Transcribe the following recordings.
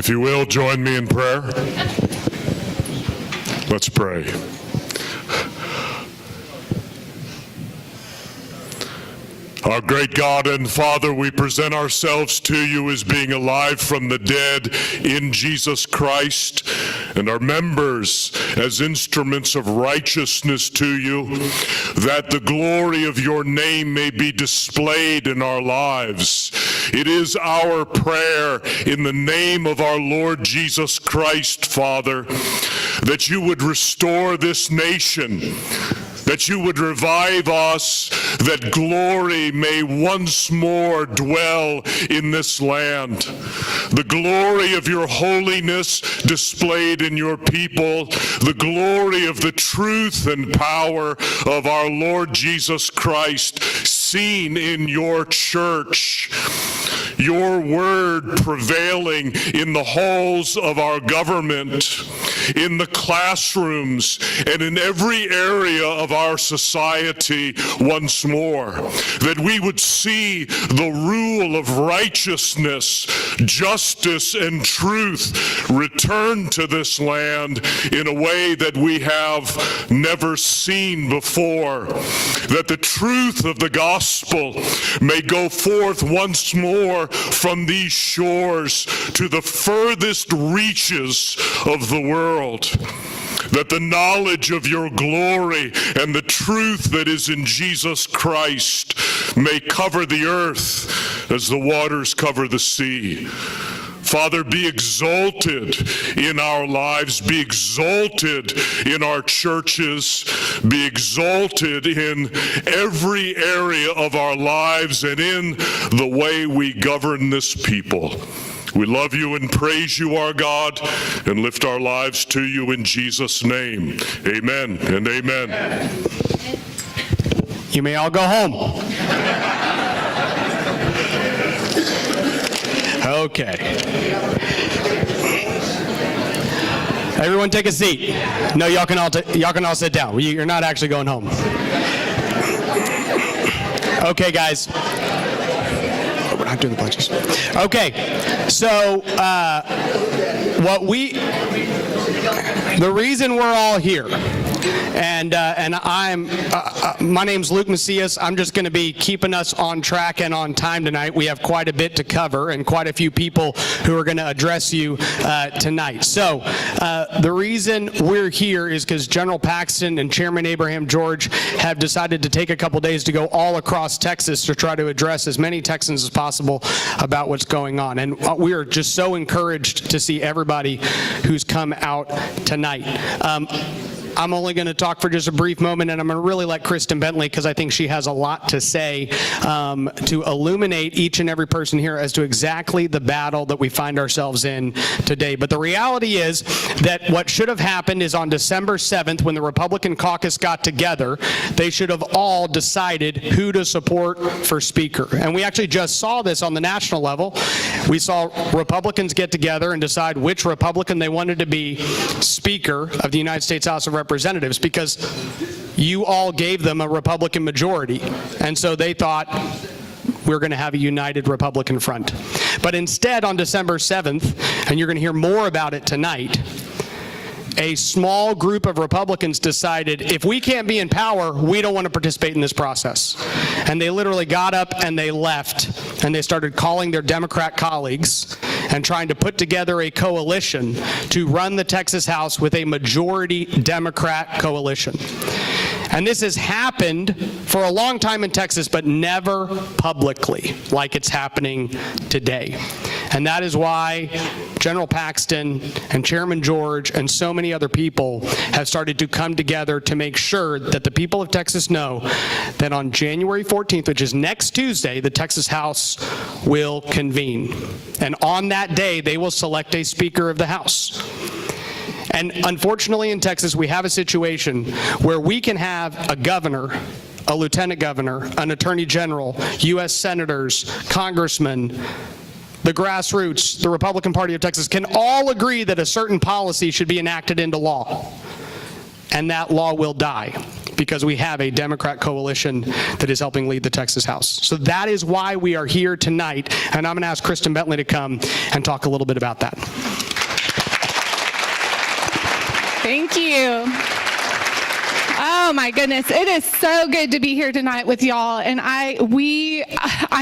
If you will, join me in prayer. Let's pray. Our great God and Father, we present ourselves to you as being alive from the dead in Jesus Christ, and our members as instruments of righteousness to you, that the glory of your name may be displayed in our lives. It is our prayer in the name of our Lord Jesus Christ, Father, that you would restore this nation, that you would revive us, that glory may once more dwell in this land. The glory of your holiness displayed in your people, the glory of the truth and power of our Lord Jesus Christ seen in your church. Your word prevailing in the halls of our government, in the classrooms, and in every area of our society once more. That we would see the rule of righteousness, justice, and truth return to this land in a way that we have never seen before. That the truth of the gospel may go forth once more from these shores to the furthest reaches of the world. That the knowledge of your glory and the truth that is in Jesus Christ may cover the earth as the waters cover the sea. Father, be exalted in our lives, be exalted in our churches, be exalted in every area of our lives and in the way we govern this people. We love you and praise you, our God, and lift our lives to you in Jesus' name. Amen and amen. You may all go home. Okay. Everyone take a seat. No, y'all can all sit down. You're not actually going home. Okay, guys. Oh, we're not doing the pledges. Okay. So, the reason we're all here, and my name's Luke Macias. I'm just going to be keeping us on track and on time tonight. We have quite a bit to cover and quite a few people who are going to address you tonight. So the reason we're here is because General Paxton and Chairman Abraham George have decided to take a couple days to go all across Texas to try to address as many Texans as possible about what's going on. And we are just so encouraged to see everybody who's come out tonight. I'm only going to talk for just a brief moment, and I'm going to really let Kristen Bentley, because I think she has a lot to say, to illuminate each and every person here as to exactly the battle that we find ourselves in today. But the reality is that what should have happened is on December 7th, when the Republican caucus got together, they should have all decided who to support for Speaker. And we actually just saw this on the national level. We saw Republicans get together and decide which Republican they wanted to be Speaker of the United States House of Representatives, because you all gave them a Republican majority, and so they thought we're going to have a united Republican front. But instead, on December 7th, and you're going to hear more about it tonight, a small group of Republicans decided, if we can't be in power, we don't want to participate in this process. And they literally got up and they left, and they started calling their Democrat colleagues and trying to put together a coalition to run the Texas House with a majority Democrat coalition. And this has happened for a long time in Texas, but never publicly like it's happening today. And that is why General Paxton and Chairman George and so many other people have started to come together to make sure that the people of Texas know that on January 14th, which is next Tuesday, the Texas House will convene. And on that day, they will select a Speaker of the House. And unfortunately in Texas, we have a situation where we can have a governor, a lieutenant governor, an attorney general, U.S. senators, congressmen, the grassroots, the Republican Party of Texas can all agree that a certain policy should be enacted into law. And that law will die. because we have a Democrat coalition that is helping lead the Texas House. So that is why we are here tonight, and I'm going to ask Kristen Bentley to come and talk a little bit about that. Thank you. Oh my goodness, it is so good to be here tonight with y'all. And I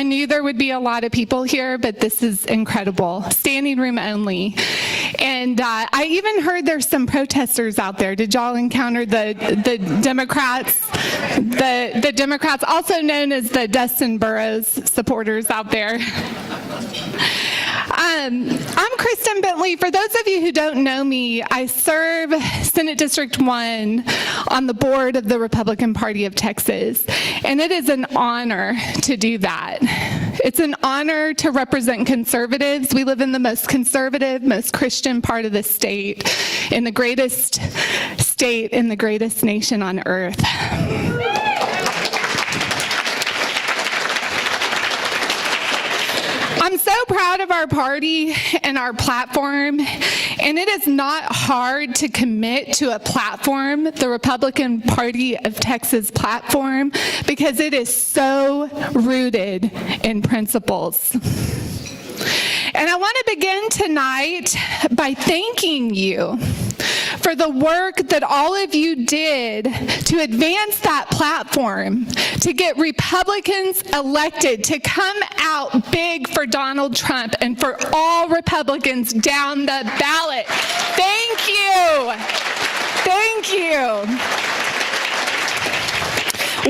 knew there would be a lot of people here, but this is incredible. Standing room only. And I even heard there's some protesters out there. Did y'all encounter the Democrats? The Democrats, also known as the Dustin Burrows supporters out there. I'm Kristen Bentley. For those of you who don't know me, I serve Senate District 1 on the board of the Republican Party of Texas, and it is an honor to do that. It's an honor to represent conservatives. We live in the most conservative, most Christian part of the state, in the greatest state in the greatest nation on earth. I'm so proud of our party and our platform, and it is not hard to commit to a platform, the Republican Party of Texas platform, because it is so rooted in principles. And I want to begin tonight by thanking you for the work that all of you did to advance that platform, to get Republicans elected, to come out big for Donald Trump and for all Republicans down the ballot. Thank you. Thank you.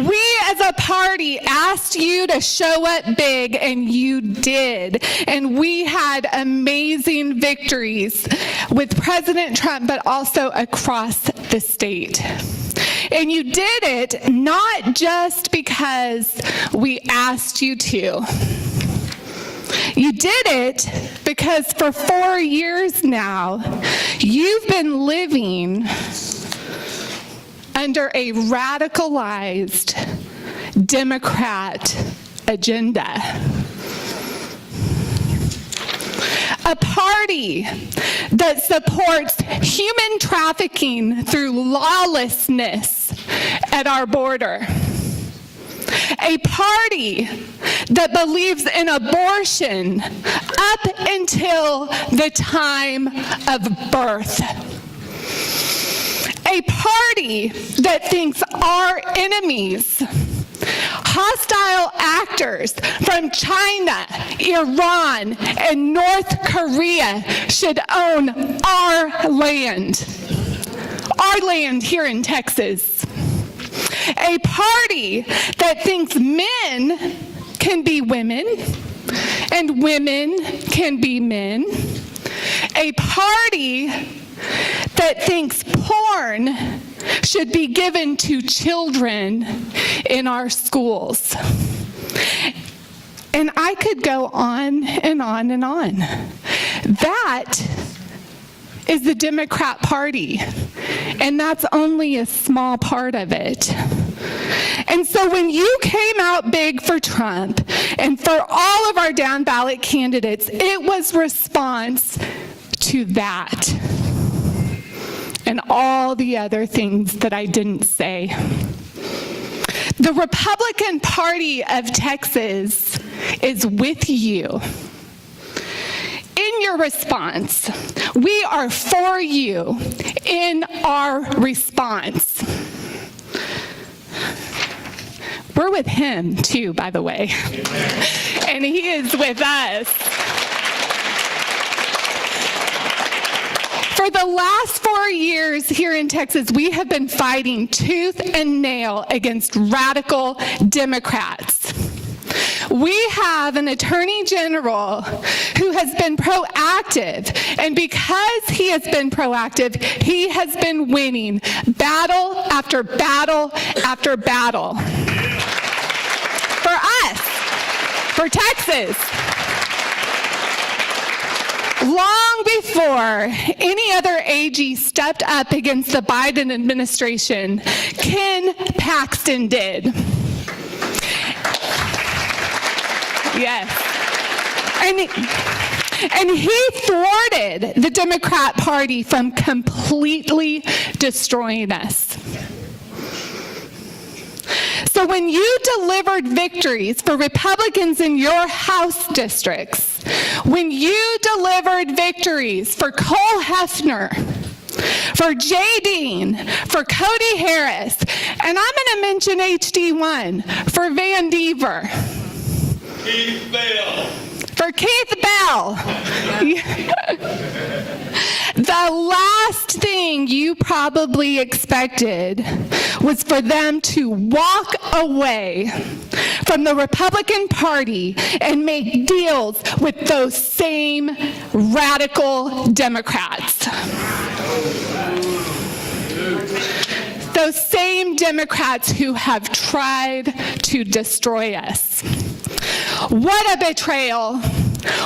We as a party asked you to show up big, and you did. And we had amazing victories with President Trump, but also across the state. And you did it not just because we asked you to. You did it because for 4 years now, you've been living under a radicalized Democrat agenda. A party that supports human trafficking through lawlessness at our border. A party that believes in abortion up until the time of birth. A party that thinks our enemies, hostile actors from China, Iran, and North Korea should own our land here in Texas. A party that thinks men can be women and women can be men. A party that thinks porn should be given to children in our schools. And I could go on and on and on. That is the Democrat Party, and that's only a small part of it. And so when you came out big for Trump and for all of our down ballot candidates, it was response to that and all the other things that I didn't say. The Republican Party of Texas is with you in your response. We are for you in our response. We're with him too, by the way. And he is with us. For the last 4 years here in Texas, we have been fighting tooth and nail against radical Democrats. We have an attorney general who has been proactive, and because he has been proactive, he has been winning battle after battle after battle. For us, for Texas. Long before any other AG stepped up against the Biden administration, Ken Paxton did. Yes. And he thwarted the Democrat Party from completely destroying us. So when you delivered victories for Republicans in your House districts, when you delivered victories for Cole Hefner, for Jay Dean, for Cody Harris, and I'm going to mention HD1, for Van Deaver. Keith Bell. For Keith Bell. The last thing you probably expected was for them to walk away from the Republican Party and make deals with those same radical Democrats. Those same Democrats who have tried to destroy us. What a betrayal.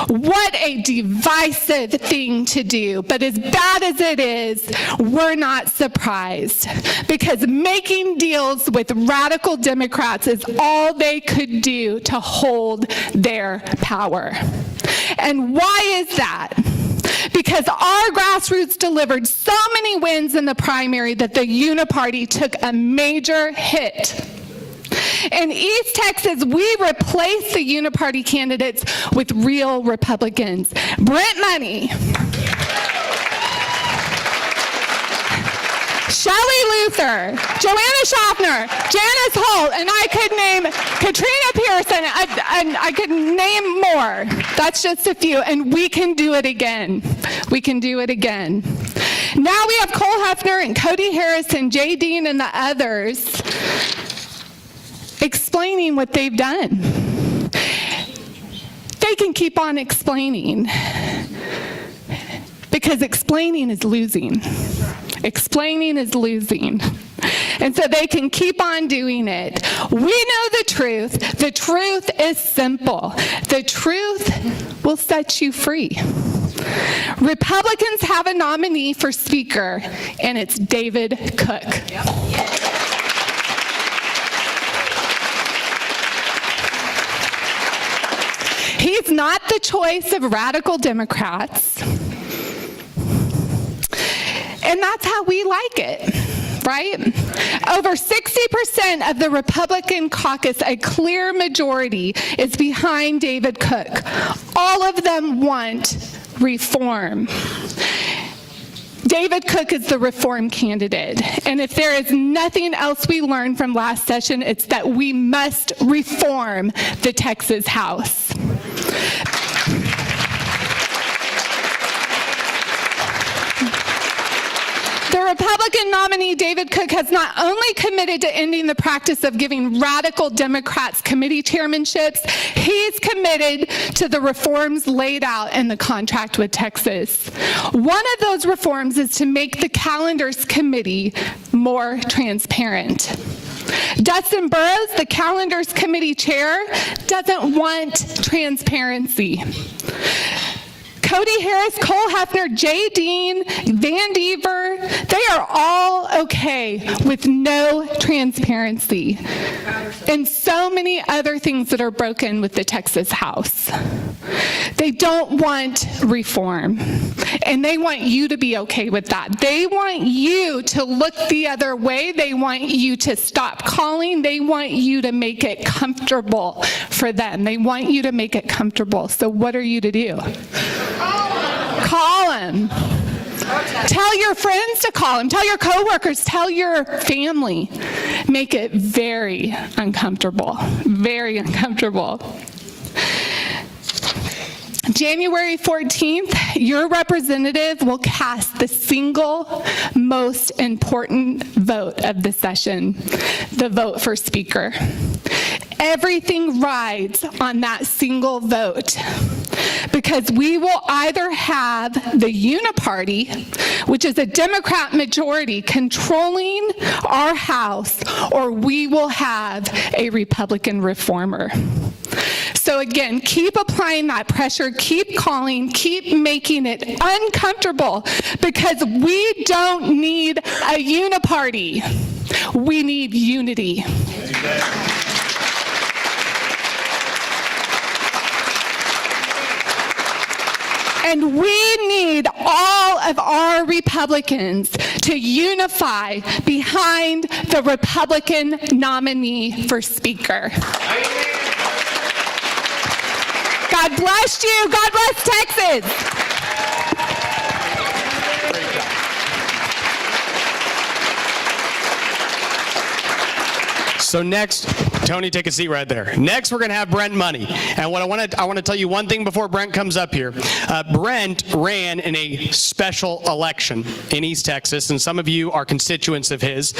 What a divisive thing to do. But as bad as it is, we're not surprised, because making deals with radical Democrats is all they could do to hold their power. And why is that? Because our grassroots delivered so many wins in the primary that the Uniparty took a major hit. In East Texas, we replaced the Uniparty candidates with real Republicans. Brent Money, Shelley Luther, Joanna Schaffner, Janice Holt, and I could name Katrina Pearson, and I could name more. That's just a few, and we can do it again. We can do it again. Now we have Cole Hefner and Cody Harris and Jay Dean and the others explaining what they've done. They can keep on explaining, because explaining is losing. Explaining is losing. And so they can keep on doing it. We know the truth. The truth is simple. The truth will set you free. Republicans have a nominee for Speaker, and it's David Cook. He's not the choice of radical Democrats. And that's how we like it, right? Over 60% of the Republican caucus, a clear majority, is behind David Cook. All of them want reform. David Cook is the reform candidate. And if there is nothing else we learned from last session, it's that we must reform the Texas House. The Republican nominee, David Cook, has not only committed to ending the practice of giving radical Democrats committee chairmanships, he's committed to the reforms laid out in the contract with Texas. One of those reforms is to make the calendars committee more transparent. Dustin Burrows, the calendars committee chair, doesn't want transparency. Cody Harris, Cole Hefner, Jay Dean, Van Deaver, they are all okay with no transparency. And so many other things that are broken with the Texas House. They don't want reform. And they want you to be okay with that. They want you to look the other way. They want you to stop calling. They want you to make it comfortable for them. They want you to make it comfortable. So what are you to do? Call him. Tell your friends to call him. Tell your coworkers. Tell your family. Make it very uncomfortable. Very uncomfortable. January 14th, your representative will cast the single most important vote of the session, the vote for Speaker. Everything rides on that single vote, because we will either have the Uniparty, which is a Democrat majority, controlling our House, or we will have a Republican reformer. So again, keep applying that pressure, keep calling, keep making it uncomfortable, because we don't need a Uniparty. We need unity. And we need all of our Republicans to unify behind the Republican nominee for Speaker. God bless you. God bless Texas. So next, Tony, take a seat right there. Next, we're going to have Brent Money. And what I want to tell you one thing before Brent comes up here. Brent ran in a special election in East Texas, and some of you are constituents of his.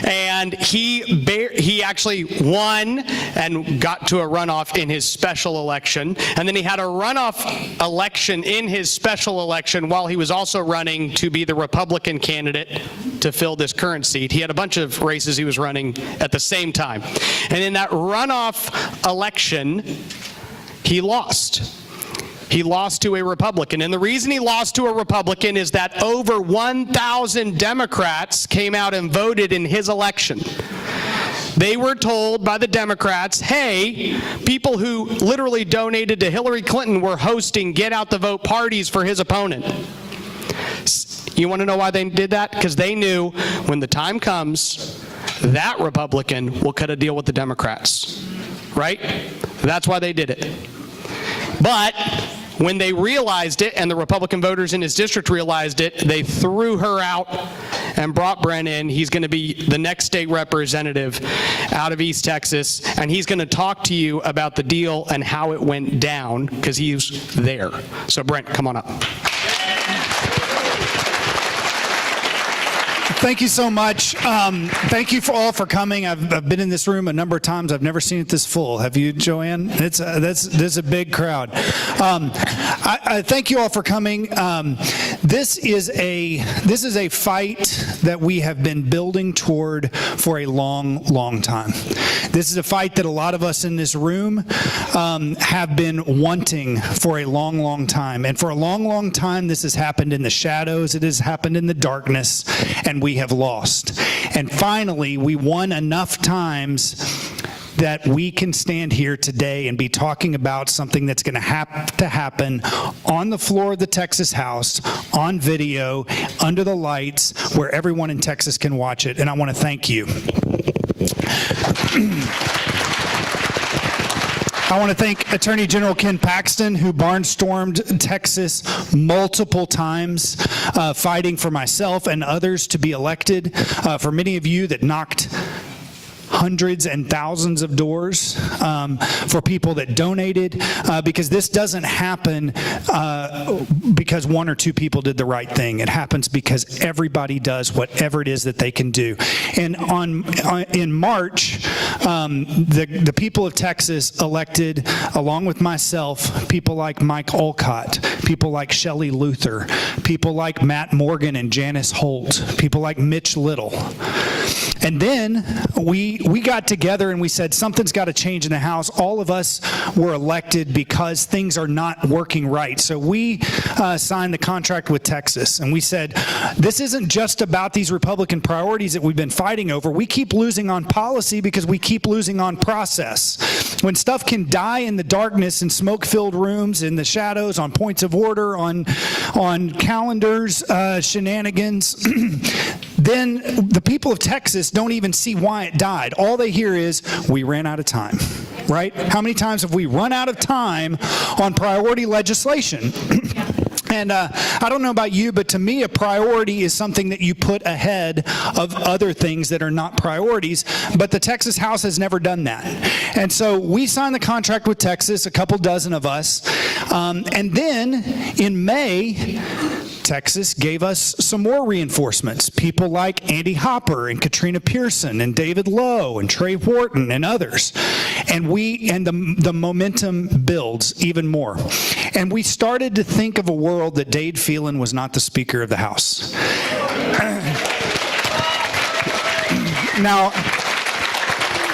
And he actually won and got to a runoff in his special election. And then he had a runoff election in his special election while he was also running to be the Republican candidate to fill this current seat. He had a bunch of races he was running at the same time. And in that runoff election, he lost. He lost to a Republican. And the reason he lost to a Republican is that over 1,000 Democrats came out and voted in his election. They were told by the Democrats, hey, people who literally donated to Hillary Clinton were hosting get out the vote parties for his opponent. You want to know why they did that? Because they knew when the time comes, that Republican will cut a deal with the Democrats, right? That's why they did it. But when they realized it, and the Republican voters in his district realized it, they threw her out and brought Brent in. He's going to be the next state representative out of East Texas, and he's going to talk to you about the deal and how it went down, because he's there. So Brent, come on up. Thank you so much. Thank you all for coming. I've been in this room a number of times. I've never seen it this full. Have you, Joanne? There's a big crowd. I thank you all for coming. This is a fight that we have been building toward for a long time. This is a fight that a lot of us in this room have been wanting for a long time. And for a long time, this has happened in the shadows. It has happened in the darkness, and we have lost. And finally, we won enough times that we can stand here today and be talking about something that's going to have to happen on the floor of the Texas House, on video, under the lights, where everyone in Texas can watch it. And I want to thank you. I want to thank Attorney General Ken Paxton, who barnstormed Texas multiple times, fighting for myself and others to be elected. For many of you that knocked hundreds and thousands of doors, for people that donated, because this doesn't happen because one or two people did the right thing. It happens because everybody does whatever it is that they can do. And in March, the people of Texas elected, along with myself, people like Mike Olcott, people like Shelley Luther, people like Matt Morgan and Janice Holt, people like Mitch Little. And then we got together and we said, something's got to change in the House. All of us were elected because things are not working right. So we signed the contract with Texas, and we said, this isn't just about these Republican priorities that we've been fighting over. We keep losing on policy because we keep losing on process. When stuff can die in the darkness, in smoke-filled rooms, in the shadows, on points of order, on calendars, shenanigans, then the people of Texas don't even see why it died. All they hear is, we ran out of time, right? How many times have we run out of time on priority legislation? And I don't know about you, but to me, a priority is something that you put ahead of other things that are not priorities. But the Texas House has never done that. And so we signed the contract with Texas, a couple dozen of us. And then in May, Texas gave us some more reinforcements. People like Andy Hopper and Katrina Pearson and David Lowe and Trey Wharton and others. And the momentum builds even more. And we started to think of a world that Dade Phelan was not the Speaker of the House.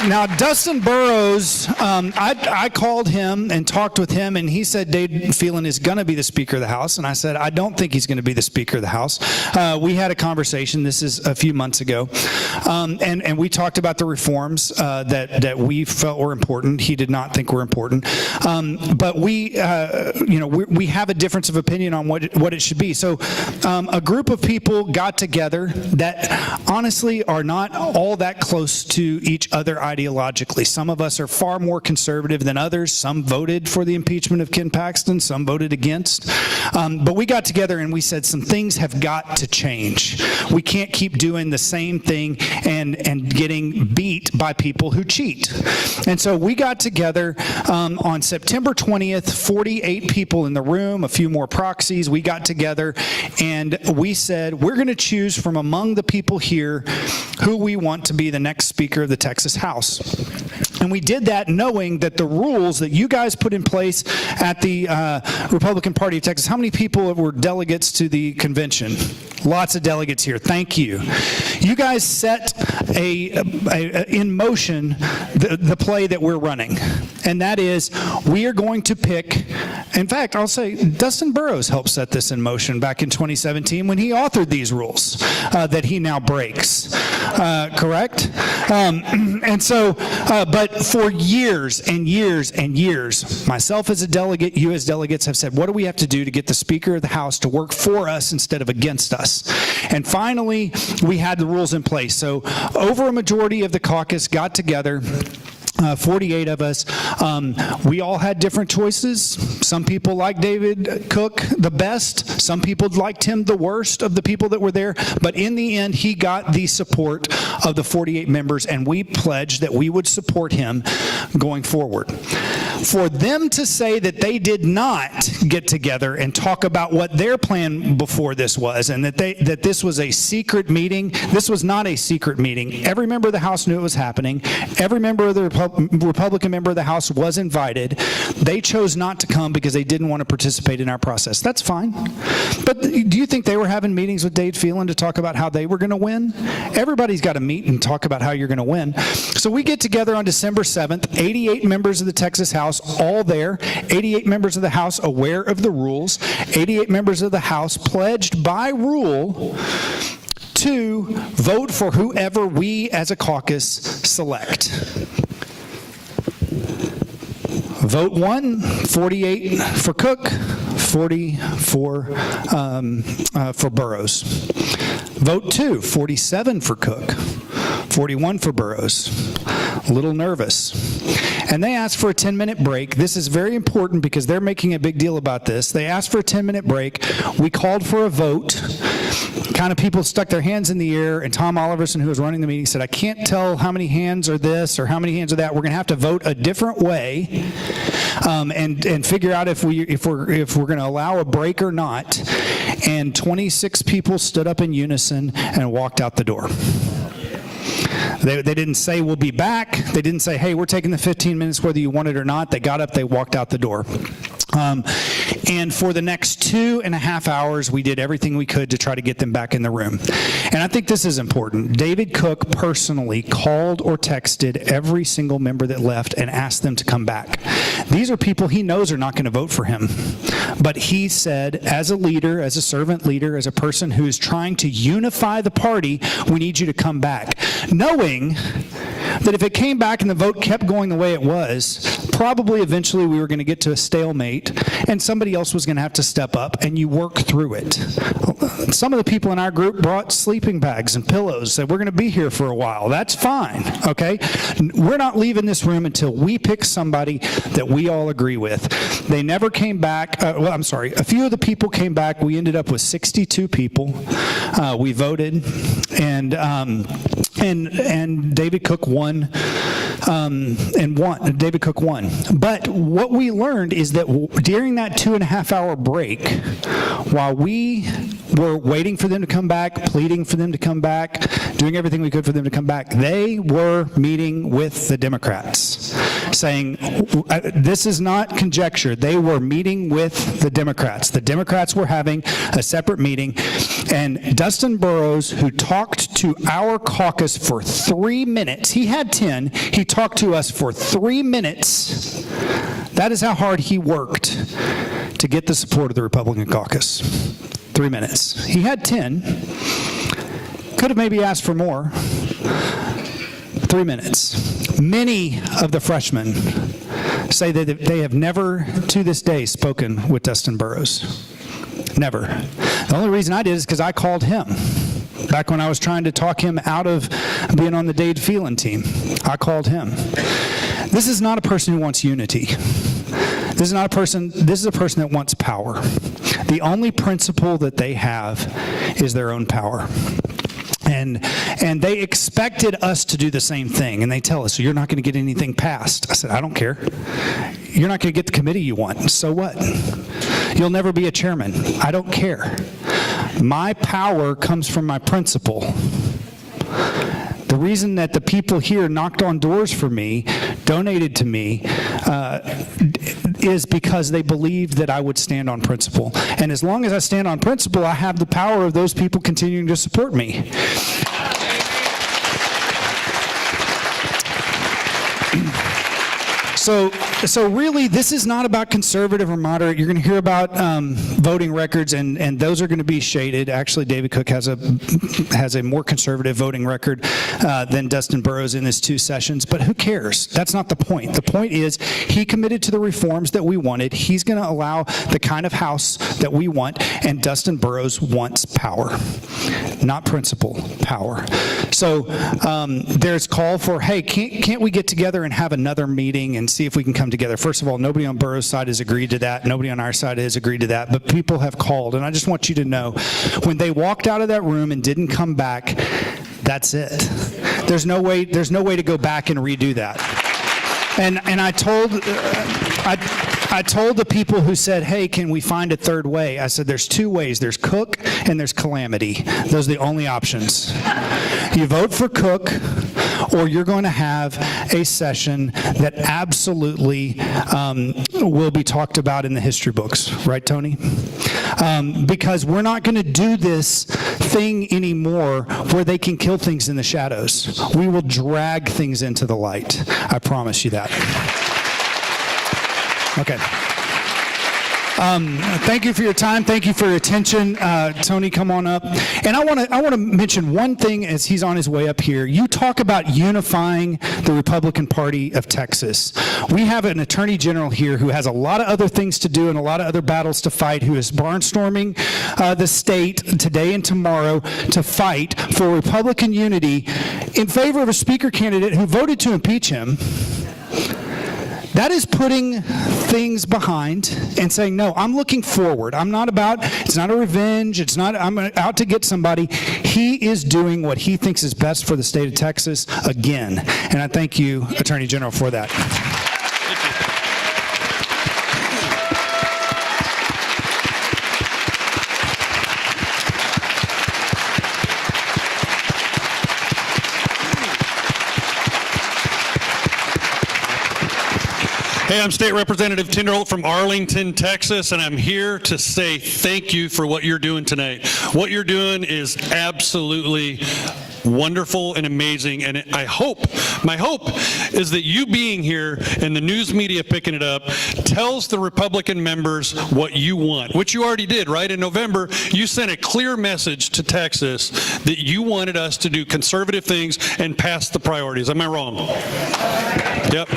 Now, Dustin Burrows, I called him and talked with him, and he said Dave Phelan is going to be the Speaker of the House, and I said, I don't think he's going to be the Speaker of the House. We had a conversation, this is a few months ago, and we talked about the reforms that we felt were important. He did not think were important. But we have a difference of opinion on what it should be. So a group of people got together that honestly are not all that close to each other ideologically. Some of us are far more conservative than others. Some voted for the impeachment of Ken Paxton. Some voted against. But we got together and we said some things have got to change. We can't keep doing the same thing and getting beat by people who cheat. And so we got together on September 20th, 48 people in the room, a few more proxies. We got together and we said, we're going to choose from among the people here who we want to be the next Speaker of the Texas House. And we did that knowing that the rules that you guys put in place at the Republican Party of Texas, how many people were delegates to the convention? Lots of delegates here. Thank you. You guys set in motion the play that we're running. And that is, we are going to pick, in fact, I'll say Dustin Burrows helped set this in motion back in 2017 when he authored these rules that he now breaks. Correct? And so, but for years and years and years, myself as a delegate, you as delegates have said, what do we have to do to get the Speaker of the House to work for us instead of against us? And finally, we had the rules in place. So over a majority of the caucus got together, 48 of us. We all had different choices. Some people liked David Cook the best. Some people liked him the worst of the people that were there. But in the end, he got the support of the 48 members, and we pledged that we would support him going forward. For them to say that they did not get together and talk about what their plan before this was, and that this was a secret meeting, this was not a secret meeting. Every member of the House knew it was happening. Every member of the Republican member of the House was invited. They chose not to come because they didn't want to participate in our process. That's fine. But do you think they were having meetings with Dave Phelan to talk about how they were going to win? Everybody's got to meet and talk about how you're going to win. So we get together on December 7th, 88 members of the Texas House, all there, 88 members of the House aware of the rules, 88 members of the House pledged by rule to vote for whoever we as a caucus select. Vote 1, 48 for Cook, 40 for Burrows. Vote 2, 47 for Cook, 41 for Burrows. A little nervous. And they asked for a 10-minute break. This is very important because they're making a big deal about this. They asked for a 10-minute break. We called for a vote. Kind of people stuck their hands in the air, and Tom Oliverson, who was running the meeting, said, I can't tell how many hands are this or how many hands are that. We're going to have to vote a different way and figure out if we're going to allow a break or not. And 26 people stood up in unison and walked out the door. They didn't say, we'll be back. They didn't say, hey, we're taking the 15 minutes whether you want it or not. They got up, they walked out the door. And for the next 2.5 hours, we did everything we could to try to get them back in the room. And I think this is important. David Cook personally called or texted every single member that left and asked them to come back. These are people he knows are not going to vote for him. But he said, as a leader, as a servant leader, as a person who is trying to unify the party, we need you to come back. Knowing that if it came back and the vote kept going the way it was, probably eventually we were going to get to a stalemate and somebody else was going to have to step up and you work through it. Some of the people in our group brought sleeping bags and pillows, said we're going to be here for a while. That's fine, okay? We're not leaving this room until we pick somebody that we all agree with. They never came back. A few of the people came back. We ended up with 62 people. We voted, and David Cook won. David Cook won. But what we learned is that during that 2.5 hour break, while we were waiting for them to come back, pleading for them to come back, doing everything we could for them to come back, they were meeting with the Democrats, saying, this is not conjecture, they were meeting with the Democrats. The Democrats were having a separate meeting, and Dustin Burrows, who talked to our caucus for 3 minutes, he had 10, he talked to us for 3 minutes. That is how hard he worked to get the support of the Republican caucus. 3 minutes. He had 10. Could have maybe asked for more. 3 minutes. Many of the freshmen say that they have never, to this day, spoken with Dustin Burrows. Never. The only reason I did is because I called him. Back when I was trying to talk him out of being on the Dade Phelan team, I called him. This is not a person who wants unity. This is a person that wants power. The only principle that they have is their own power. And they expected us to do the same thing. And they tell us, so you're not going to get anything passed. I said, I don't care. You're not going to get the committee you want. So what? You'll never be a chairman. I don't care. My power comes from my principle. The reason that the people here knocked on doors for me, donated to me, is because they believed that I would stand on principle. And as long as I stand on principle, I have the power of those people continuing to support me. So really, this is not about conservative or moderate. You're going to hear about voting records, and those are going to be shaded. Actually, David Cook has a more conservative voting record than Dustin Burrows in his 2 sessions, but who cares? That's not the point. The point is he committed to the reforms that we wanted. He's going to allow the kind of House that we want, and Dustin Burrows wants power, not principle, power. So there's call for, hey, can't we get together and have another meeting and see if we can come together? First of all, nobody on Burrows' side has agreed to that. Nobody on our side has agreed to that. But people have called. And I just want you to know, when they walked out of that room and didn't come back, that's it. There's no way to go back and redo that. And I told the people who said, hey, can we find a third way? I said, there's 2 ways. There's Cook and there's Calamity. Those are the only options. You vote for Cook, or you're going to have a session that absolutely will be talked about in the history books. Right, Tony? Because we're not going to do this thing anymore where they can kill things in the shadows. We will drag things into the light. I promise you that. Okay. Thank you for your time. Thank you for your attention. Tony, come on up. And I want to mention one thing as he's on his way up here. You talk about unifying the Republican Party of Texas. We have an attorney general here who has a lot of other things to do and a lot of other battles to fight, who is barnstorming the state today and tomorrow to fight for Republican unity in favor of a speaker candidate who voted to impeach him. That is putting things behind and saying, no, I'm looking forward. It's not a revenge. I'm out to get somebody. He is doing what he thinks is best for the state of Texas again. And I thank you, Attorney General, for that. Hey, I'm State Representative Tinderholt from Arlington, Texas, and I'm here to say thank you for what you're doing tonight. What you're doing is absolutely wonderful and amazing, and my hope is that you being here and the news media picking it up tells the Republican members what you want, which you already did, right? In November, you sent a clear message to Texas that you wanted us to do conservative things and pass the priorities. Am I wrong? Yep.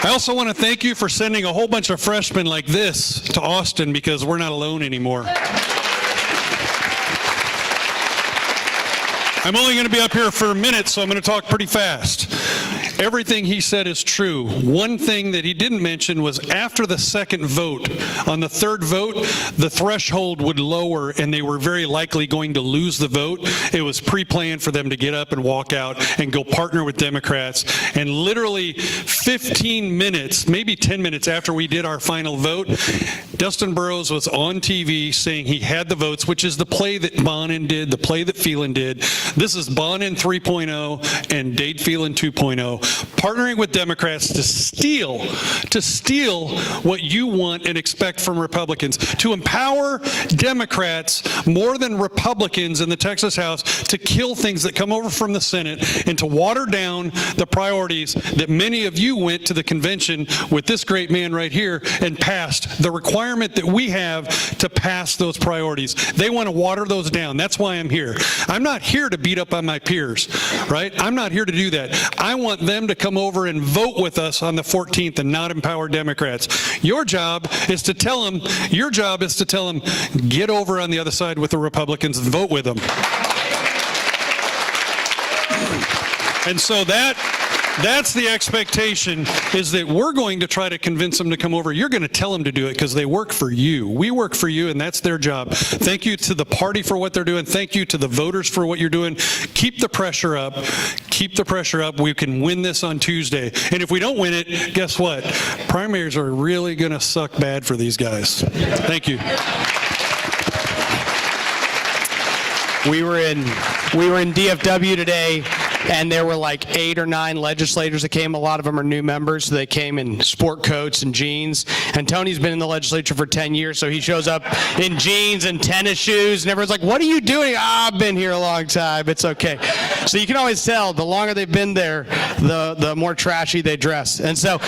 I also want to thank you for sending a whole bunch of freshmen like this to Austin, because we're not alone anymore. I'm only going to be up here for a minute, so I'm going to talk pretty fast. Everything he said is true. One thing that he didn't mention was after the second vote, on the third vote, the threshold would lower and they were very likely going to lose the vote. It was pre-planned for them to get up and walk out and go partner with Democrats. And literally 15 minutes, maybe 10 minutes after we did our final vote, Dustin Burrows was on TV saying he had the votes, which is the play that Bonin did, the play that Phelan did. This is Bonin 3.0 and Dade Phelan 2.0, partnering with Democrats to steal what you want and expect from Republicans, to empower Democrats more than Republicans in the Texas House to kill things that come over from the Senate and to water down the priorities that many of you went to the convention with this great man right here and passed the requirement that we have to pass those priorities. They want to water those down. That's why I'm here. I'm not here to beat up on my peers, right? I'm not here to do that. I want them to come over and vote with us on the 14th and not empower Democrats. Your job is to tell them, get over on the other side with the Republicans and vote with them. And so that's the expectation, is that we're going to try to convince them to come over. You're going to tell them to do it because they work for you. We work for you, and that's their job. Thank you to the party for what they're doing. Thank you to the voters for what you're doing. Keep the pressure up. Keep the pressure up. We can win this on Tuesday. And if we don't win it, guess what? Primaries are really going to suck bad for these guys. Thank you. We were in DFW today, and there were like 8 or 9 legislators that came. A lot of them are new members. They came in sport coats and jeans. And Tony's been in the legislature for 10 years, so he shows up in jeans and tennis shoes, and everyone's like, "What are you doing?" "I've been here a long time. It's okay." So you can always tell the longer they've been there, the more trashy they dress. And so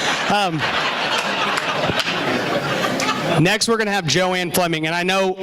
next we're going to have Joanne Fleming, and I know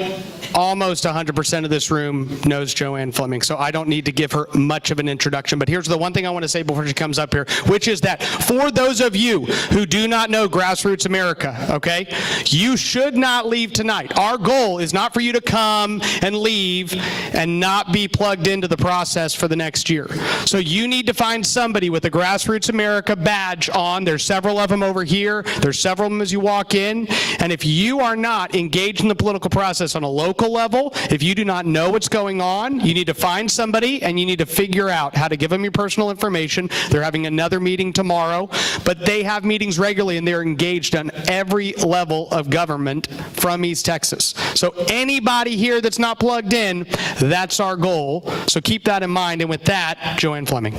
almost 100% of this room knows Joanne Fleming, so I don't need to give her much of an introduction. But here's the one thing I want to say before she comes up here, which is that for those of you who do not know Grassroots America, okay, you should not leave tonight. Our goal is not for you to come and leave and not be plugged into the process for the next year. So you need to find somebody with a Grassroots America badge on. There's several of them over here. There's several of them as you walk in. And if you are not engaged in the political process on a local level, if you do not know what's going on, you need to find somebody and you need to figure out how to give them your personal information. They're having another meeting tomorrow, but they have meetings regularly and they're engaged on every level of government from East Texas. So anybody here that's not plugged in, that's our goal. So keep that in mind. And with that, Joanne Fleming.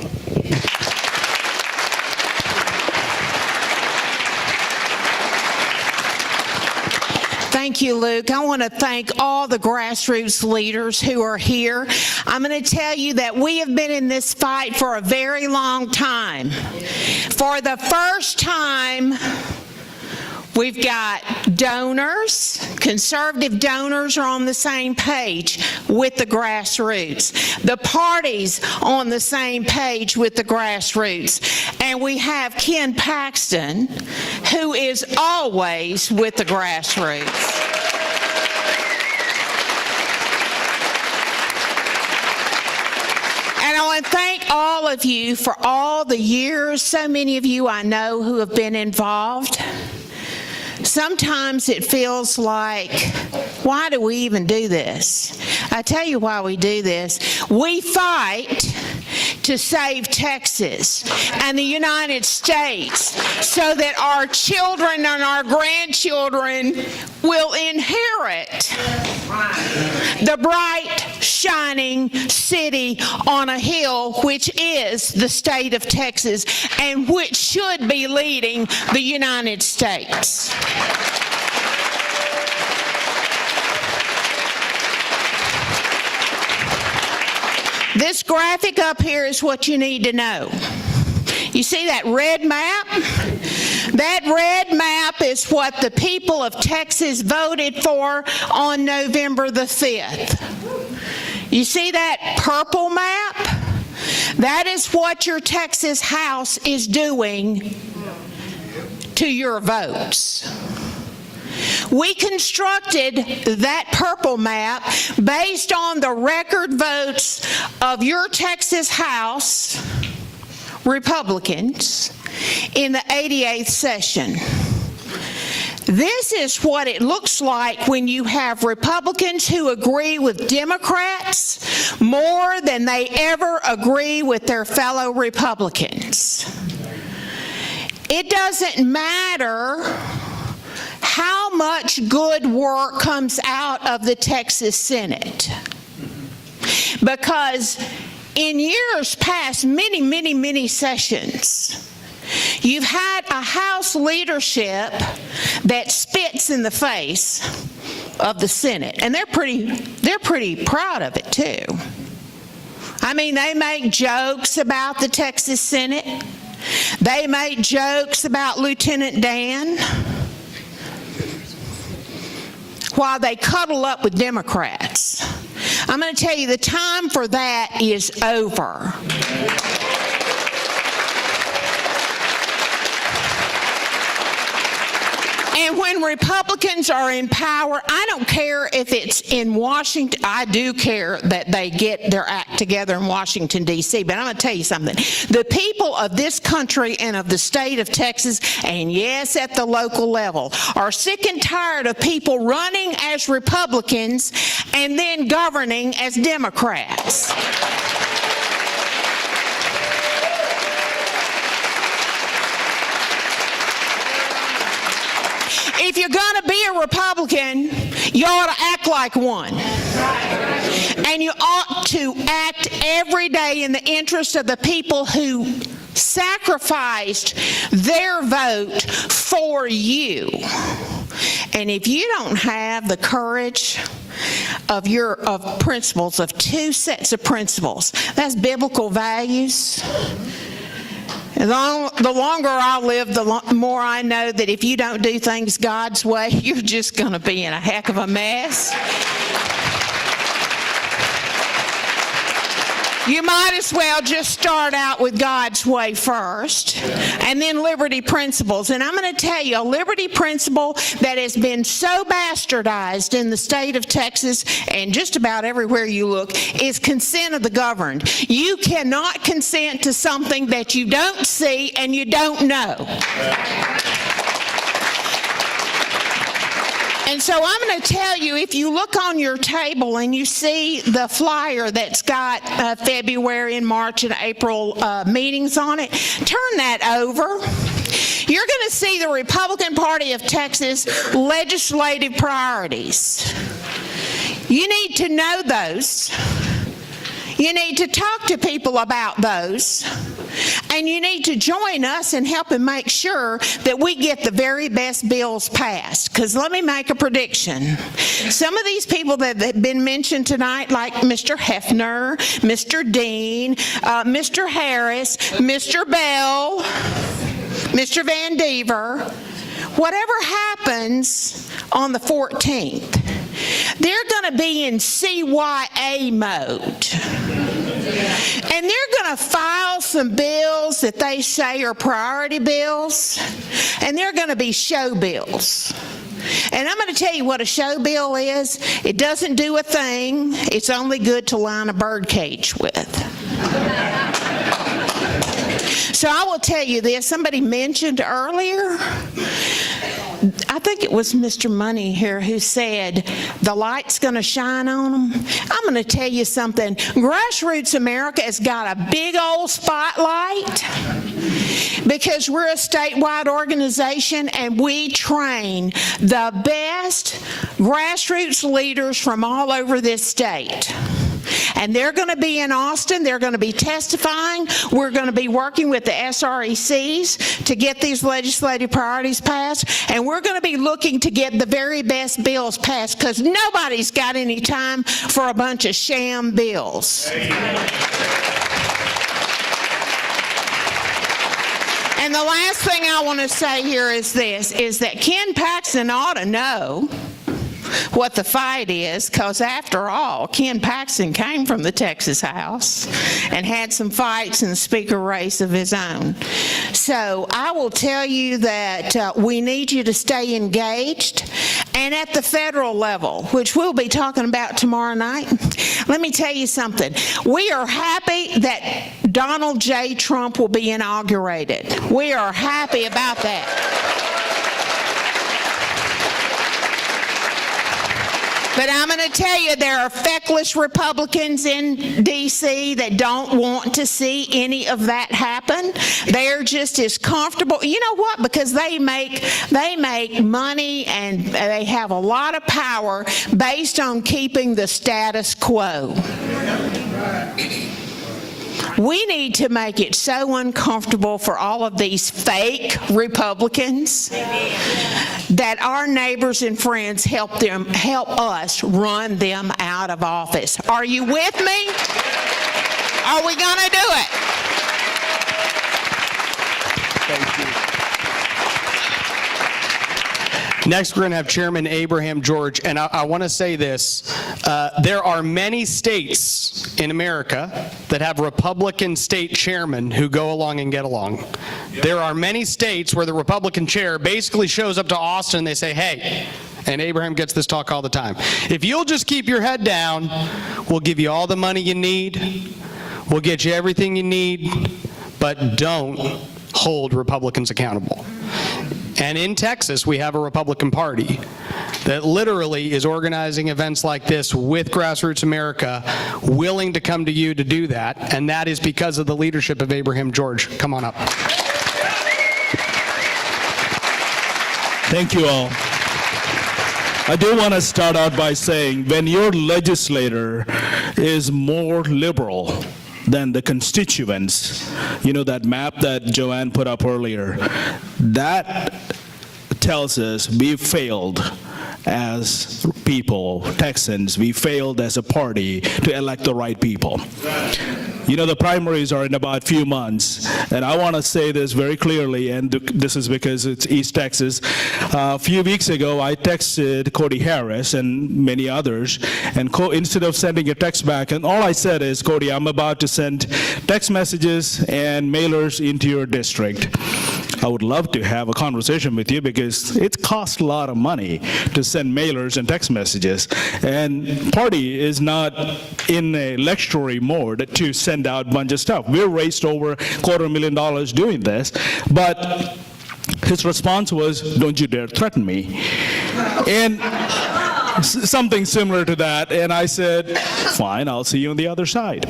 Thank you, Luke. I want to thank all the grassroots leaders who are here. I'm going to tell you that we have been in this fight for a very long time. For the first time, we've got donors, conservative donors are on the same page with the grassroots. The party's on the same page with the grassroots. And we have Ken Paxton, who is always with the grassroots. And I want to thank all of you for all the years, so many of you I know who have been involved. Sometimes it feels like, why do we even do this? I tell you why we do this. We fight to save Texas and the United States so that our children and our grandchildren will inherit the bright, shining city on a hill, which is the state of Texas and which should be leading the United States. This graphic up here is what you need to know. You see that red map? That red map is what the people of Texas voted for on November the 5th. You see that purple map? That is what your Texas House is doing to your votes. We constructed that purple map based on the record votes of your Texas House Republicans in the 88th session. This is what it looks like when you have Republicans who agree with Democrats more than they ever agree with their fellow Republicans. It doesn't matter how much good work comes out of the Texas Senate, because in years past, many sessions, you've had a House leadership that spits in the face of the Senate, and they're pretty proud of it too. I mean, they make jokes about the Texas Senate. They make jokes about Lieutenant Dan while they cuddle up with Democrats. I'm going to tell you, the time for that is over. And when Republicans are in power, I don't care if it's in Washington. I do care that they get their act together in Washington, D.C., but I'm going to tell you something. The people of this country and of the state of Texas, and yes, at the local level, are sick and tired of people running as Republicans and then governing as Democrats. If you're going to be a Republican, you ought to act like one. And you ought to act every day in the interest of the people who sacrificed their vote for you. And if you don't have the courage of principles, of two sets of principles, that's biblical values. The longer I live, the more I know that if you don't do things God's way, you're just going to be in a heck of a mess. You might as well just start out with God's way first, and then liberty principles. And I'm going to tell you, a liberty principle that has been so bastardized in the state of Texas and just about everywhere you look is consent of the governed. You cannot consent to something that you don't see and you don't know. And so I'm going to tell you, if you look on your table and you see the flyer that's got February and March and April meetings on it, turn that over. You're going to see the Republican Party of Texas legislative priorities. You need to know those. You need to talk to people about those. And you need to join us in helping make sure that we get the very best bills passed. Because let me make a prediction. Some of these people that have been mentioned tonight, like Mr. Hefner, Mr. Dean, Mr. Harris, Mr. Bell, Mr. Van Dever, whatever happens on the 14th, they're going to be in CYA mode. And they're going to file some bills that they say are priority bills, and they're going to be show bills. And I'm going to tell you what a show bill is. It doesn't do a thing. It's only good to line a bird cage with. So I will tell you this. Somebody mentioned earlier, I think it was Mr. Money here who said the light's going to shine on them. I'm going to tell you something. Grassroots America has got a big old spotlight because we're a statewide organization and we train the best grassroots leaders from all over this state. And they're going to be in Austin. They're going to be testifying. We're going to be working with the SRECs to get these legislative priorities passed. And we're going to be looking to get the very best bills passed because nobody's got any time for a bunch of sham bills. And the last thing I want to say here is this, is that Ken Paxton ought to know what the fight is, because after all, Ken Paxton came from the Texas House and had some fights in the speaker race of his own. So I will tell you that we need you to stay engaged. And at the federal level, which we'll be talking about tomorrow night, let me tell you something. We are happy that Donald J. Trump will be inaugurated. We are happy about that. But I'm going to tell you, there are feckless Republicans in D.C. that don't want to see any of that happen. They're just as comfortable. You know what? Because they make money and they have a lot of power based on keeping the status quo. We need to make it so uncomfortable for all of these fake Republicans that our neighbors and friends help us run them out of office. Are you with me? Are we going to do it? Thank you. Next, we're going to have Chairman Abraham George, and I want to say this. There are many states in America that have Republican state chairmen who go along and get along. There are many states where the Republican chair basically shows up to Austin and they say, hey, and Abraham gets this talk all the time, if you'll just keep your head down, we'll give you all the money you need, we'll get you everything you need, but don't hold Republicans accountable. And in Texas, we have a Republican Party that literally is organizing events like this with Grassroots America, willing to come to you to do that, and that is because of the leadership of Abraham George. Come on up. Thank you all. I do want to start out by saying, when your legislator is more liberal than the constituents, you know, that map that Joanne put up earlier, that tells us we failed as people, Texans, we failed as a party to elect the right people. You know, the primaries are in about a few months, and I want to say this very clearly, and this is because it's East Texas. A few weeks ago, I texted Cody Harris and many others, and instead of sending a text back, and all I said is, Cody, I'm about to send text messages and mailers into your district. I would love to have a conversation with you because it costs a lot of money to send mailers and text messages. And party is not in a lecturing mode to send out a bunch of stuff. We've raised over $250,000 doing this, but his response was, don't you dare threaten me. And something similar to that, and I said, fine, I'll see you on the other side.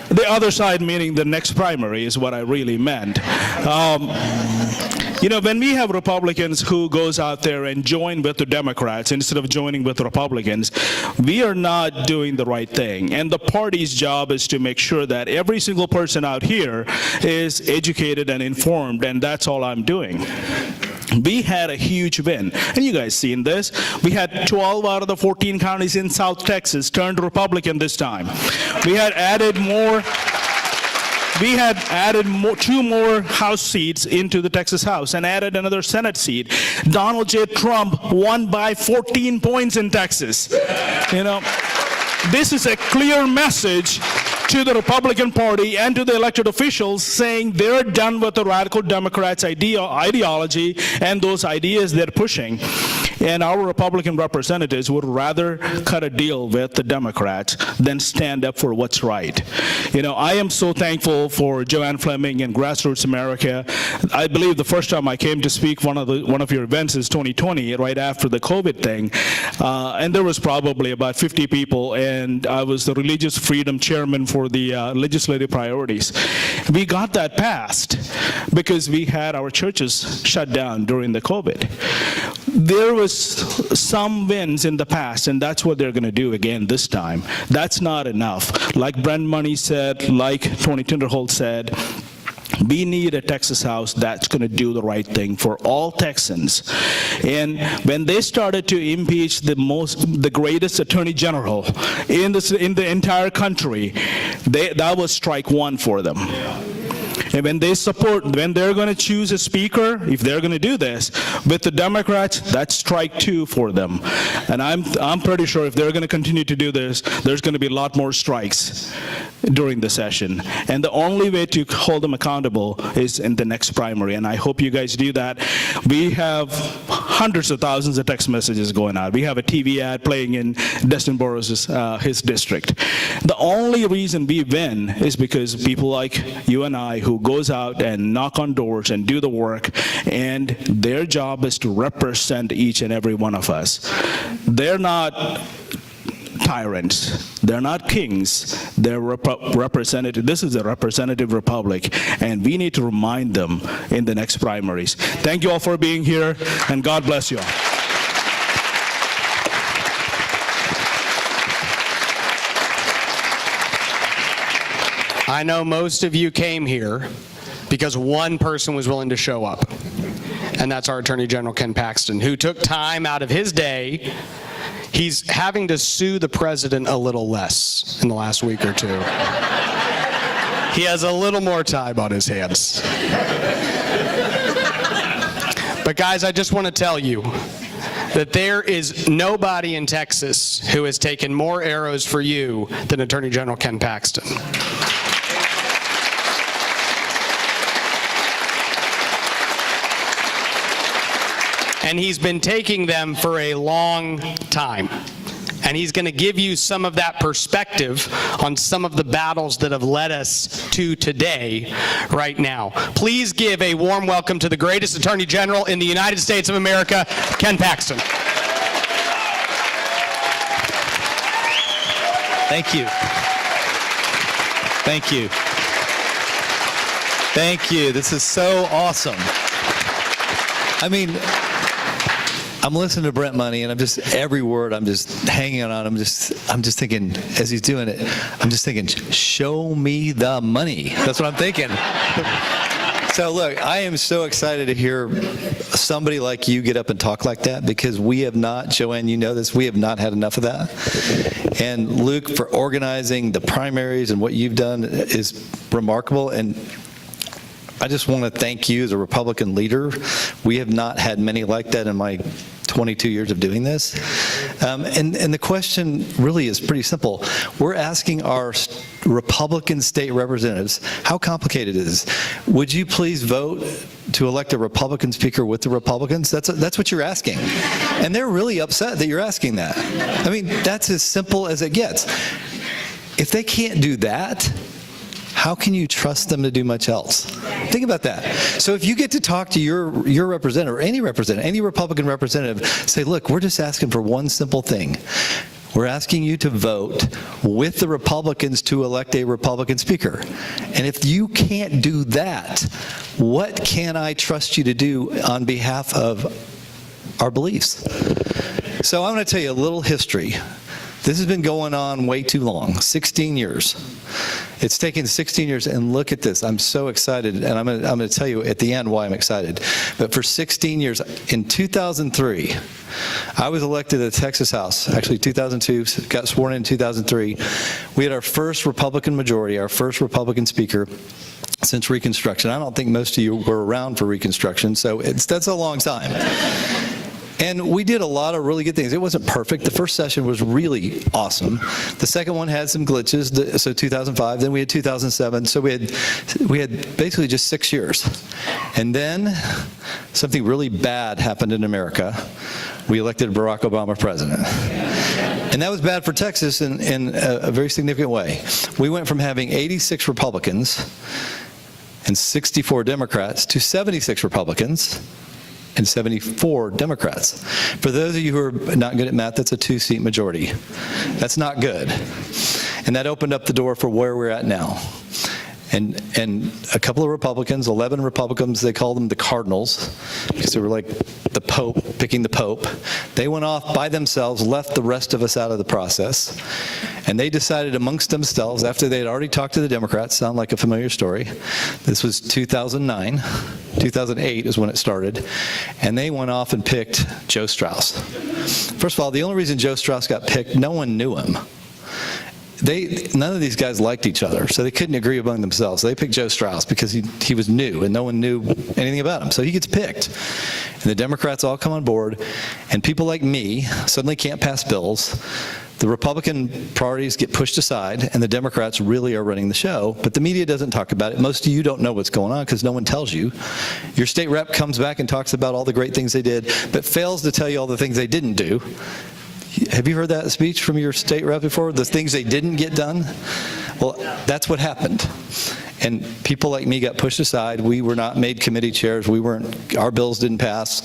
The other side meaning the next primary is what I really meant. You know, when we have Republicans who goes out there and join with the Democrats instead of joining with the Republicans, we are not doing the right thing. And the party's job is to make sure that every single person out here is educated and informed, and that's all I'm doing. We had a huge win, and you guys seen this. We had 12 out of the 14 counties in South Texas turned Republican this time. We had added two more House seats into the Texas House and added another Senate seat. Donald J. Trump won by 14 points in Texas. You know, this is a clear message to the Republican Party and to the elected officials saying they're done with the radical Democrats' ideology and those ideas they're pushing. And our Republican representatives would rather cut a deal with the Democrats than stand up for what's right. You know, I am so thankful for Joanne Fleming and Grassroots America. I believe the first time I came to speak one of your events is 2020, right after the COVID thing. And there was probably about 50 people, and I was the religious freedom chairman for the legislative priorities. We got that passed because we had our churches shut down during the COVID. There was some wins in the past, and that's what they're going to do again this time. That's not enough. Like Brent Money said, like Tony Tinderholt said, we need a Texas House that's going to do the right thing for all Texans. And when they started to impeach the greatest attorney general in the entire country, that was strike one for them. And when they're going to choose a speaker, if they're going to do this, with the Democrats, that's strike two for them. And I'm pretty sure if they're going to continue to do this, there's going to be a lot more strikes during the session. And the only way to hold them accountable is in the next primary. And I hope you guys do that. We have hundreds of thousands of text messages going out. We have a TV ad playing in Destin Burrows' his district. The only reason we win is because people like you and I who goes out and knock on doors and do the work, and their job is to represent each and every one of us. They're not tyrants. They're not kings. They're representative. This is a representative republic, and we need to remind them in the next primaries. Thank you all for being here, and God bless you all. I know most of you came here because one person was willing to show up, and that's our Attorney General Ken Paxton, who took time out of his day. He's having to sue the president a little less in the last week or two. He has a little more time on his hands. But guys, I just want to tell you that there is nobody in Texas who has taken more arrows for you than Attorney General Ken Paxton. And he's been taking them for a long time. And he's going to give you some of that perspective on some of the battles that have led us to today, right now. Please give a warm welcome to the greatest Attorney General in the United States of America, Ken Paxton. Thank you. Thank you. Thank you. This is so awesome. I mean, I'm listening to Brent Money, and I'm just, every word, I'm just hanging on. I'm just thinking, as he's doing it, I'm just thinking, show me the money. That's what I'm thinking. So look, I am so excited to hear somebody like you get up and talk like that, because we have not, Joanne, you know this, we have not had enough of that. And Luke, for organizing the primaries and what you've done is remarkable. And I just want to thank you as a Republican leader. We have not had many like that in my 22 years of doing this. And the question really is pretty simple. We're asking our Republican state representatives, how complicated is this? Would you please vote to elect a Republican speaker with the Republicans? That's what you're asking. And they're really upset that you're asking that. I mean, that's as simple as it gets. If they can't do that, how can you trust them to do much else? Think about that. So if you get to talk to your representative, or any Republican representative, say, look, we're just asking for one simple thing. We're asking you to vote with the Republicans to elect a Republican speaker. And if you can't do that, what can I trust you to do on behalf of our beliefs? So I'm going to tell you a little history. This has been going on way too long, 16 years. It's taken 16 years, and look at this. I'm so excited, and I'm going to tell you at the end why I'm excited. But for 16 years, in 2003, I was elected to the Texas House, actually 2002, got sworn in 2003. We had our first Republican majority, our first Republican speaker since Reconstruction. I don't think most of you were around for Reconstruction, so that's a long time. And we did a lot of really good things. It wasn't perfect. The first session was really awesome. The second one had some glitches, so 2005. Then we had 2007. So we had basically just 6 years. And then something really bad happened in America. We elected Barack Obama president. And that was bad for Texas in a very significant way. We went from having 86 Republicans and 64 Democrats to 76 Republicans and 74 Democrats. For those of you who are not good at math, that's a 2-seat majority. That's not good. And that opened up the door for where we're at now. And a couple of Republicans, 11 Republicans, they called them the Cardinals, because they were like the Pope, picking the Pope. They went off by themselves, left the rest of us out of the process. And they decided amongst themselves, after they had already talked to the Democrats, sound like a familiar story. This was 2009. 2008 is when it started. And they went off and picked Joe Strauss. First of all, the only reason Joe Strauss got picked, no one knew him. None of these guys liked each other, so they couldn't agree among themselves. So they picked Joe Strauss because he was new and no one knew anything about him. So he gets picked. And the Democrats all come on board, and people like me suddenly can't pass bills. The Republican priorities get pushed aside, and the Democrats really are running the show, but the media doesn't talk about it. Most of you don't know what's going on because no one tells you. Your state rep comes back and talks about all the great things they did, but fails to tell you all the things they didn't do. Have you heard that speech from your state rep before? The things they didn't get done? Well, that's what happened. And people like me got pushed aside. We were not made committee chairs. Our bills didn't pass.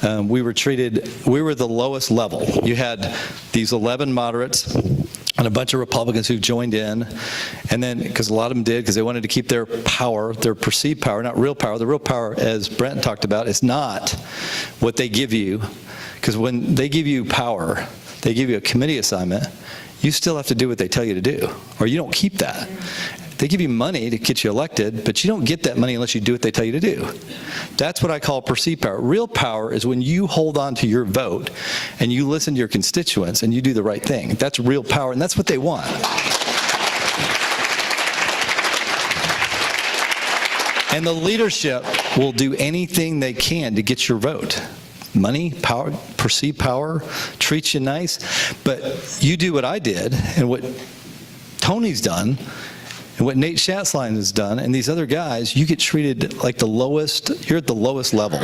We were the lowest level. You had these 11 moderates and a bunch of Republicans who joined in. And then, because a lot of them did, because they wanted to keep their power, their perceived power, not real power. The real power, as Brent talked about, is not what they give you. Because when they give you power, they give you a committee assignment, you still have to do what they tell you to do, or you don't keep that. They give you money to get you elected, but you don't get that money unless you do what they tell you to do. That's what I call perceived power. Real power is when you hold on to your vote and you listen to your constituents and you do the right thing. That's real power, and that's what they want. And the leadership will do anything they can to get your vote. Money, power, perceived power, treat you nice, but you do what I did and what Tony's done, and what Nate Schatzline has done, and these other guys, you get treated like the lowest, you're at the lowest level.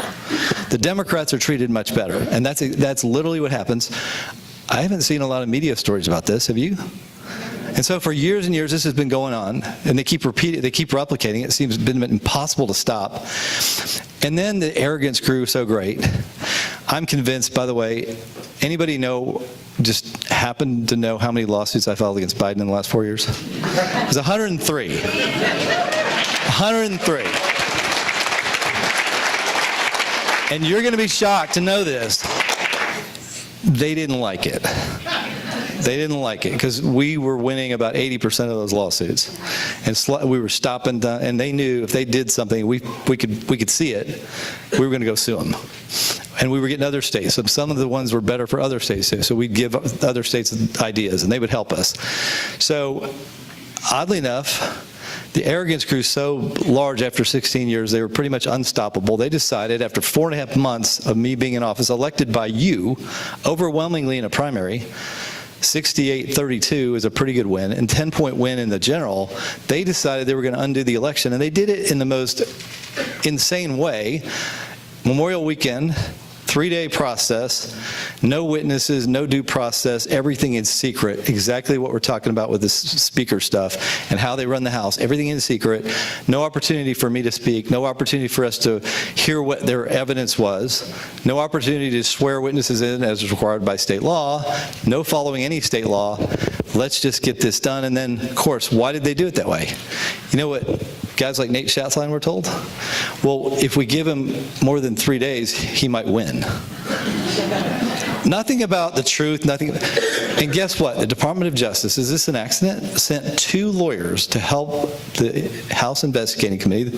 The Democrats are treated much better, and that's literally what happens. I haven't seen a lot of media stories about this, have you? And so for years and years, this has been going on, and they keep replicating it. It seems been impossible to stop. And then the arrogance grew so great. I'm convinced, by the way, anybody just happen to know how many lawsuits I filed against Biden in the last 4 years? It was 103. 103. And you're going to be shocked to know this. They didn't like it. They didn't like it because we were winning about 80% of those lawsuits, and we were stopping. And they knew if they did something, we could see it. We were going to go sue them, and we were getting other states. So some of the ones were better for other states too. So we'd give other states ideas, and they would help us. So oddly enough, the arrogance grew so large after 16 years, they were pretty much unstoppable. They decided after 4.5 months of me being in office, elected by you, overwhelmingly in a primary, 68-32 is a pretty good win, and 10-point win in the general, they decided they were going to undo the election, and they did it in the most insane way. Memorial weekend, 3-day process, no witnesses, no due process, everything in secret, exactly what we're talking about with this speaker stuff and how they run the House, everything in secret, no opportunity for me to speak, no opportunity for us to hear what their evidence was, no opportunity to swear witnesses in as is required by state law, no following any state law. Let's just get this done. And then, of course, why did they do it that way? You know what guys like Nate Schatzline were told? Well, if we give him more than 3 days, he might win. Nothing about the truth, nothing. And guess what? The Department of Justice, is this an accident? Sent 2 lawyers to help the House Investigating Committee.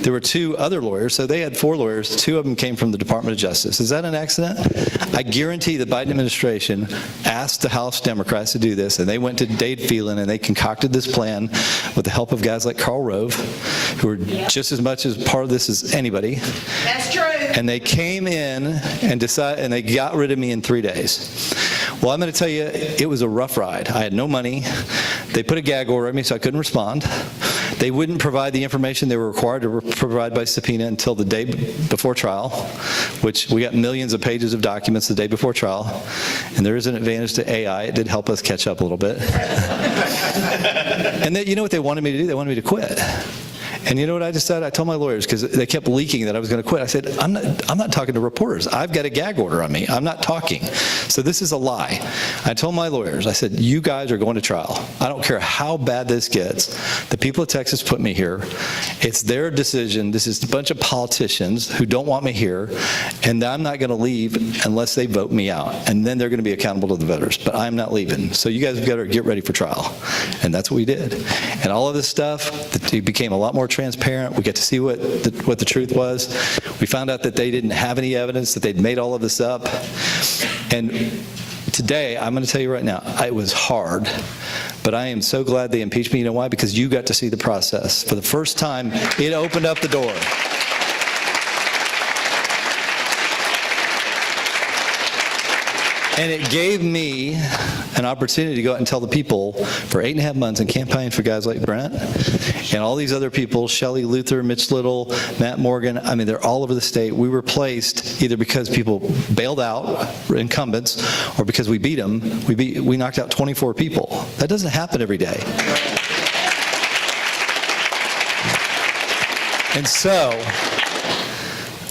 There were 2 other lawyers, so they had 4 lawyers. 2 of them came from the Department of Justice. Is that an accident? I guarantee the Biden administration asked the House Democrats to do this, and they went to Dade Phelan, and they concocted this plan with the help of guys like Karl Rove, who are just as much as part of this as anybody. That's true. And they came in and decided, and they got rid of me in 3 days. Well, I'm going to tell you, it was a rough ride. I had no money. They put a gag order on me, so I couldn't respond. They wouldn't provide the information they were required to provide by subpoena until the day before trial, which we got millions of pages of documents the day before trial. And there is an advantage to AI. It did help us catch up a little bit. And then, you know what they wanted me to do? They wanted me to quit. And you know what I decided? I told my lawyers, because they kept leaking that I was going to quit. I said, I'm not talking to reporters. I've got a gag order on me. I'm not talking. So this is a lie. I told my lawyers, I said, you guys are going to trial. I don't care how bad this gets. The people of Texas put me here. It's their decision. This is a bunch of politicians who don't want me here. And I'm not going to leave unless they vote me out. And then they're going to be accountable to the voters. But I'm not leaving. So you guys have got to get ready for trial. And that's what we did. And all of this stuff, it became a lot more transparent. We got to see what the truth was. We found out that they didn't have any evidence, that they'd made all of this up. And today, I'm going to tell you right now, it was hard, but I am so glad they impeached me. You know why? Because you got to see the process. For the first time, it opened up the door. And it gave me an opportunity to go out and tell the people for 8.5 months and campaign for guys like Brent and all these other people, Shelley Luther, Mitch Little, Matt Morgan. I mean, they're all over the state. We were placed either because people bailed out, incumbents, or because we beat them. We knocked out 24 people. That doesn't happen every day. And so,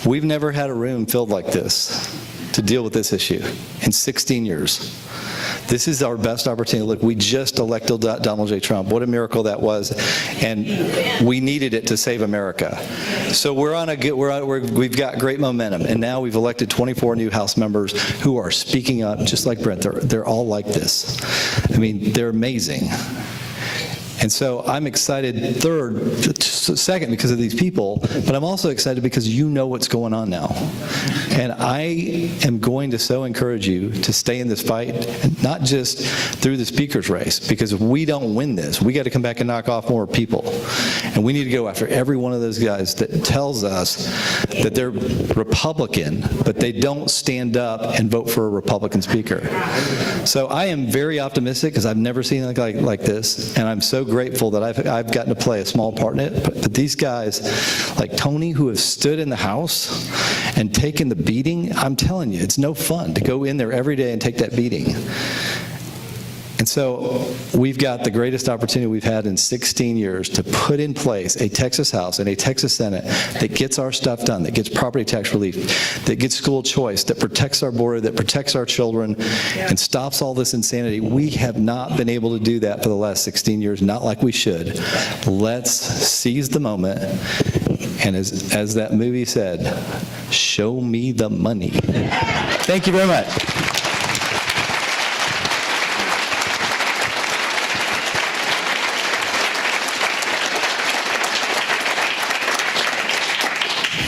we've never had a room filled like this to deal with this issue in 16 years. This is our best opportunity. Look, we just elected Donald J. Trump. What a miracle that was. And we needed it to save America. So we've got great momentum. And now we've elected 24 new House members who are speaking up just like Brent. They're all like this. I mean, they're amazing. And so I'm excited, second, because of these people, but I'm also excited because you know what's going on now. And I am going to so encourage you to stay in this fight, and not just through the speaker's race, because if we don't win this, we got to come back and knock off more people. And we need to go after every one of those guys that tells us that they're Republican, but they don't stand up and vote for a Republican speaker. So I am very optimistic because I've never seen anything like this, and I'm so grateful that I've gotten to play a small part in it. But these guys, like Tony, who have stood in the House and taken the beating, I'm telling you, it's no fun to go in there every day and take that beating. And so we've got the greatest opportunity we've had in 16 years to put in place a Texas House and a Texas Senate that gets our stuff done, that gets property tax relief, that gets school choice, that protects our border, that protects our children, and stops all this insanity. We have not been able to do that for the last 16 years, not like we should. Let's seize the moment. And as that movie said, show me the money. Thank you very much.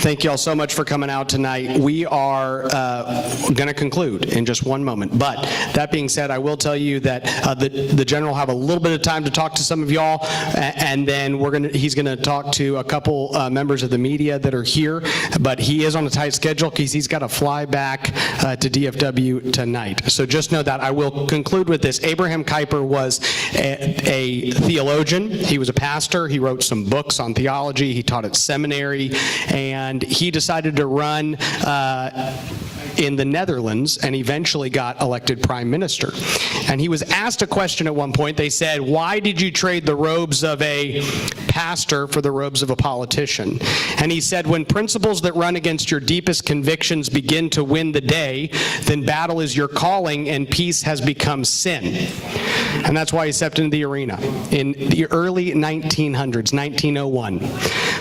Thank you all so much for coming out tonight. We are going to conclude in just one moment. But that being said, I will tell you that the general will have a little bit of time to talk to some of y'all, and then he's going to talk to a couple members of the media that are here. But he is on a tight schedule because he's got to fly back to DFW tonight. So just know that. I will conclude with this. Abraham Kuyper was a theologian. He was a pastor. He wrote some books on theology. He taught at seminary, and he decided to run in the Netherlands and eventually got elected prime minister. And he was asked a question at one point. They said, why did you trade the robes of a pastor for the robes of a politician? And he said, when principles that run against your deepest convictions begin to win the day, then battle is your calling and peace has become sin. And that's why he stepped into the arena in the early 1900s, 1901.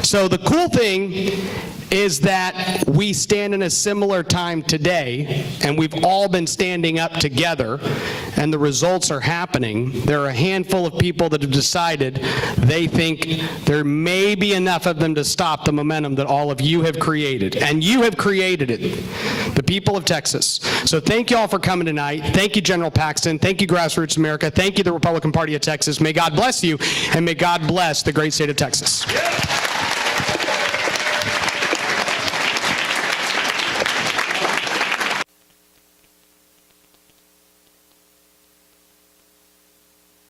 So the cool thing is that we stand in a similar time today, and we've all been standing up together, and the results are happening. There are a handful of people that have decided they think there may be enough of them to stop the momentum that all of you have created, and you have created it, the people of Texas. So thank you all for coming tonight. Thank you, General Paxton. Thank you, Grassroots America. Thank you, the Republican Party of Texas. May God bless you, and may God bless the great state of Texas.